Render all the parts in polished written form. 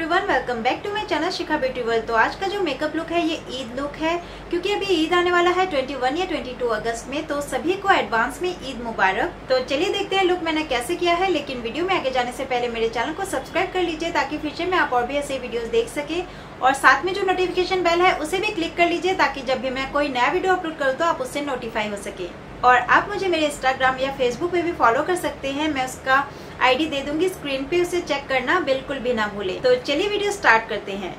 Everyone, welcome back to my channel Shikha beauty world. तो आज का जो मेकअप लुक है ये ईद लुक है, क्योंकि अभी ईद आने वाला है 21 या 22 अगस्त में। तो सभी को एडवांस में ईद मुबारक। तो चलिए देखते हैं लुक मैंने कैसे किया है। लेकिन वीडियो में आगे जाने से पहले मेरे चैनल को सब्सक्राइब कर लीजिए ताकि फ्यूचर में आप और भी ऐसे वीडियोस देख सके, और साथ में जो नोटिफिकेशन बेल है उसे भी क्लिक कर लीजिए ताकि जब भी मैं कोई नया वीडियो अपलोड करूँ तो आप उससे नोटिफाई हो सके। और आप मुझे मेरे इंस्टाग्राम या फेसबुक पे भी फॉलो कर सकते हैं, मैं उसका आईडी दे दूंगी स्क्रीन पे, उसे चेक करना बिल्कुल भी ना भूले। तो चलिए वीडियो स्टार्ट करते हैं।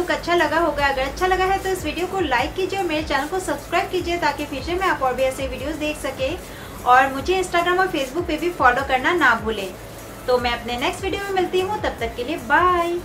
लुक अच्छा लगा होगा। अगर अच्छा लगा है तो इस वीडियो को लाइक कीजिए और मेरे चैनल को सब्सक्राइब कीजिए ताकि फ्यूचर में आप और भी ऐसे वीडियोस देख सके। और मुझे इंस्टाग्राम और फेसबुक पे भी फॉलो करना ना भूलें। तो मैं अपने नेक्स्ट वीडियो में मिलती हूँ, तब तक के लिए बाय।